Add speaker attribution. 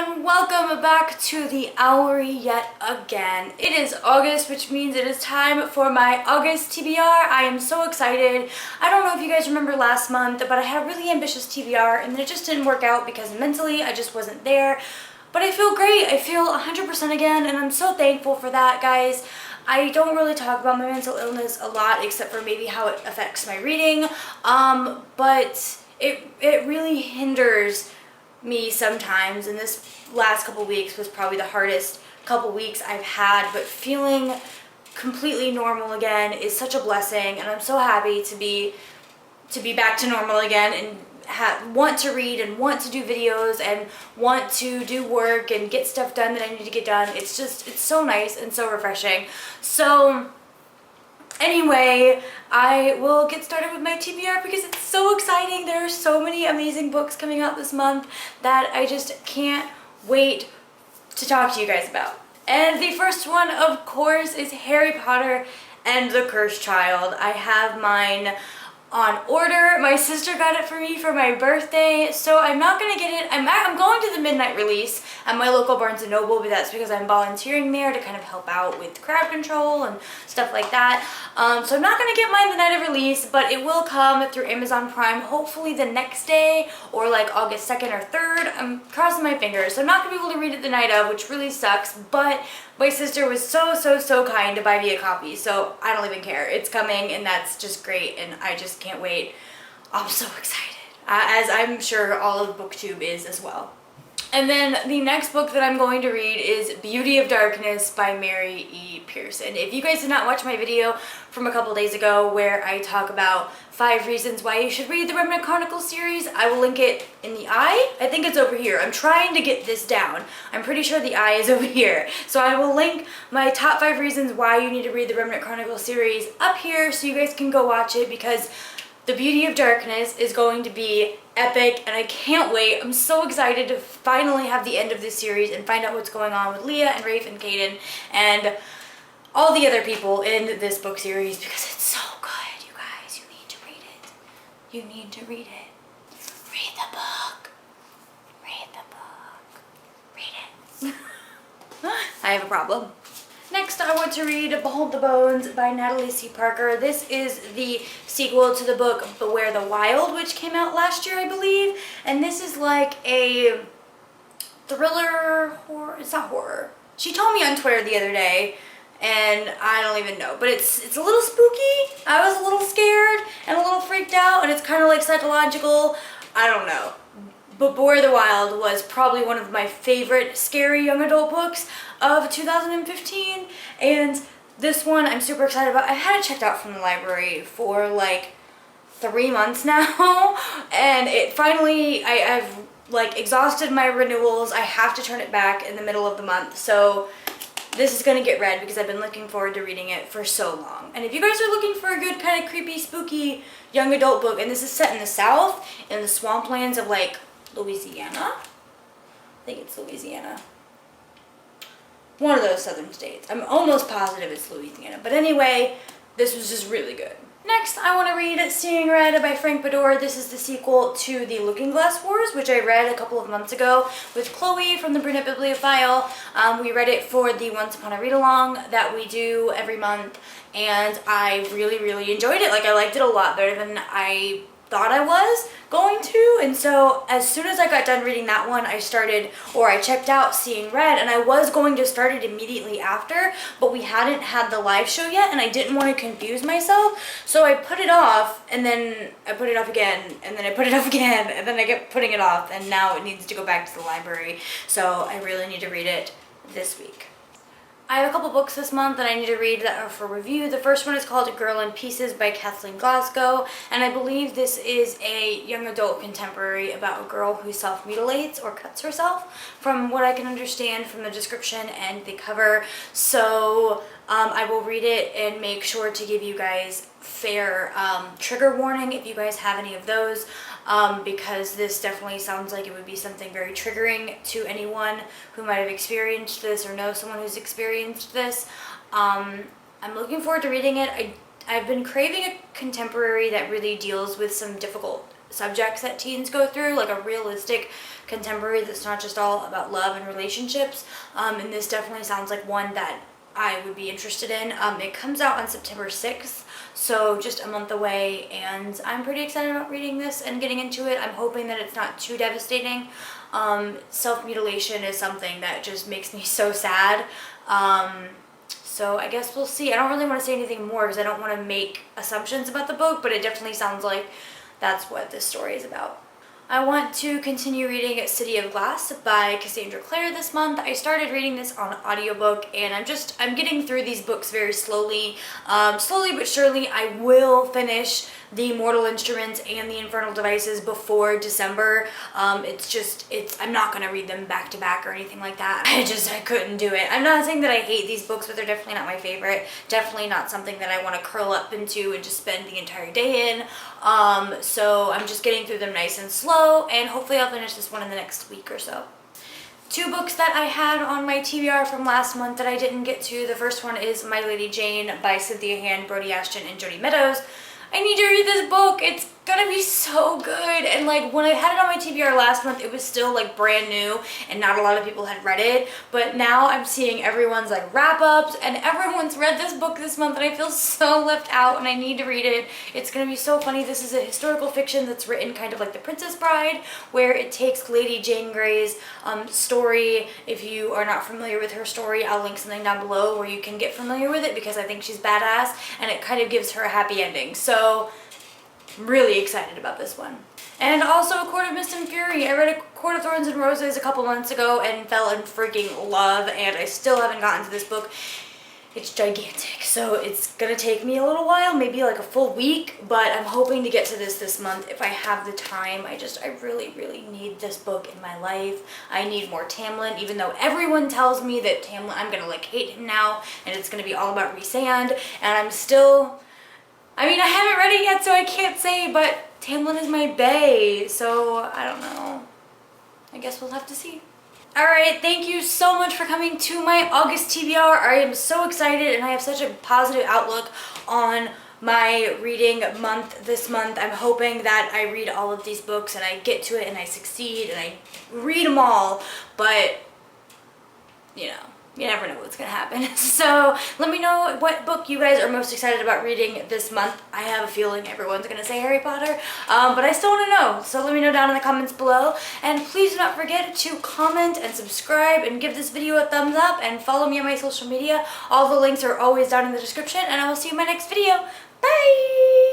Speaker 1: and welcome back to the Hourly yet again. It is August, which means it is time for my August TBR. I am so excited. I don't know if you guys remember last month, but I had a really ambitious TBR and it just didn't work out because mentally I just wasn't there. But I feel great. I feel 100% again, and I'm so thankful for that, guys. I don't really talk about my mental illness a lot, except for maybe how it affects my reading, but it really hinders me sometimes, and this last couple weeks was probably the hardest couple weeks I've had, but feeling completely normal again is such a blessing, and I'm so happy to be back to normal again and want to read and want to do videos and want to do work and get stuff done that I need to get done. It's so nice and so refreshing. So anyway, I will get started with my TBR because it's so exciting. There are so many amazing books coming out this month that I just can't wait to talk to you guys about. And the first one, of course, is Harry Potter and the Cursed Child. I have mine on order. My sister got it for me for my birthday, so I'm not gonna get it. I'm going to the midnight release at my local Barnes & Noble, but that's because I'm volunteering there to kind of help out with crowd control and stuff like that. So I'm not gonna get mine the night of release, but it will come through Amazon Prime hopefully the next day, or like August 2nd or 3rd. I'm crossing my fingers. So I'm not gonna be able to read it the night of, which really sucks, but my sister was so kind to buy me a copy, so I don't even care. It's coming, and that's just great, and I just can't wait. I'm so excited, as I'm sure all of BookTube is as well. And then the next book that I'm going to read is Beauty of Darkness by Mary E. Pearson. If you guys did not watch my video from a couple days ago where I talk about 5 reasons why you should read the Remnant Chronicles series, I will link it in the eye. I think it's over here. I'm trying to get this down. I'm pretty sure the eye is over here. So I will link my top 5 reasons why you need to read the Remnant Chronicles series up here so you guys can go watch it, because The Beauty of Darkness is going to be epic, and I can't wait. I'm so excited to finally have the end of this series and find out what's going on with Leah and Rafe and Caden and all the other people in this book series, because it's so good, you guys. You need to read it. You need to read it. Read the book. Read the book. Read it. I have a problem. Next, I want to read Behold the Bones by Natalie C. Parker. This is the sequel to the book Beware the Wild, which came out last year, I believe. And this is like a thriller horror. It's not horror. She told me on Twitter the other day, and I don't even know. But it's a little spooky. I was a little scared and a little freaked out, and it's kind of like psychological. I don't know. But Beware the Wild was probably one of my favorite scary young adult books of 2015, and this one I'm super excited about. I had it checked out from the library for like 3 months now, and it finally, I've like exhausted my renewals. I have to turn it back in the middle of the month, so this is gonna get read because I've been looking forward to reading it for so long. And if you guys are looking for a good kind of creepy, spooky young adult book, and this is set in the South, in the swamplands of like Louisiana. I think it's Louisiana. One of those southern states. I'm almost positive it's Louisiana. But anyway, this was just really good. Next, I want to read Seeing Red by Frank Bador. This is the sequel to The Looking Glass Wars, which I read a couple of months ago with Chloe from the Brunette Bibliophile. We read it for the Once Upon a Read-Along that we do every month, and I really enjoyed it. Like, I liked it a lot better than I thought I was going to, and so as soon as I got done reading that one, I checked out Seeing Red, and I was going to start it immediately after, but we hadn't had the live show yet, and I didn't want to confuse myself, so I put it off, and then I put it off again, and then I put it off again, and then I kept putting it off, and now it needs to go back to the library, so I really need to read it this week. I have a couple books this month that I need to read that are for review. The first one is called Girl in Pieces by Kathleen Glasgow, and I believe this is a young adult contemporary about a girl who self-mutilates or cuts herself, from what I can understand from the description and the cover. So I will read it and make sure to give you guys fair trigger warning if you guys have any of those. Because this definitely sounds like it would be something very triggering to anyone who might have experienced this or know someone who's experienced this. I'm looking forward to reading it. I've been craving a contemporary that really deals with some difficult subjects that teens go through, like a realistic contemporary that's not just all about love and relationships. And this definitely sounds like one that I would be interested in. It comes out on September 6th, so just a month away, and I'm pretty excited about reading this and getting into it. I'm hoping that it's not too devastating. Self-mutilation is something that just makes me so sad. So I guess we'll see. I don't really want to say anything more because I don't want to make assumptions about the book, but it definitely sounds like that's what this story is about. I want to continue reading City of Glass by Cassandra Clare this month. I started reading this on audiobook, and I'm getting through these books very slowly. Slowly but surely, I will finish The Mortal Instruments and The Infernal Devices before December. I'm not gonna read them back to back or anything like that. I couldn't do it. I'm not saying that I hate these books, but they're definitely not my favorite. Definitely not something that I want to curl up into and just spend the entire day in. So I'm just getting through them nice and slow, and hopefully I'll finish this one in the next week or so. Two books that I had on my TBR from last month that I didn't get to. The first one is My Lady Jane by Cynthia Hand, Brody Ashton, and Jody Meadows. I need to read this book. It's gonna be so good. And like when I had it on my TBR last month, it was still like brand new and not a lot of people had read it. But now I'm seeing everyone's like wrap ups and everyone's read this book this month, and I feel so left out and I need to read it. It's gonna be so funny. This is a historical fiction that's written kind of like The Princess Bride, where it takes Lady Jane Grey's story. If you are not familiar with her story, I'll link something down below where you can get familiar with it, because I think she's badass and it kind of gives her a happy ending. So I'm really excited about this one. And also A Court of Mist and Fury. I read A Court of Thorns and Roses a couple months ago and fell in freaking love, and I still haven't gotten to this book. It's gigantic, so it's gonna take me a little while, maybe like a full week, but I'm hoping to get to this month if I have the time. I really, really need this book in my life. I need more Tamlin, even though everyone tells me that Tamlin, I'm gonna like hate him now, and it's gonna be all about Rhysand, and I'm still, I mean, I haven't read it yet, so I can't say, but Tamlin is my bae, so I don't know. I guess we'll have to see. Alright, thank you so much for coming to my August TBR. I am so excited, and I have such a positive outlook on my reading month this month. I'm hoping that I read all of these books and I get to it and I succeed and I read them all, but you know, you never know what's gonna happen. So let me know what book you guys are most excited about reading this month. I have a feeling everyone's gonna say Harry Potter, but I still want to know. So let me know down in the comments below. And please do not forget to comment and subscribe and give this video a thumbs up and follow me on my social media. All the links are always down in the description, and I will see you in my next video. Bye!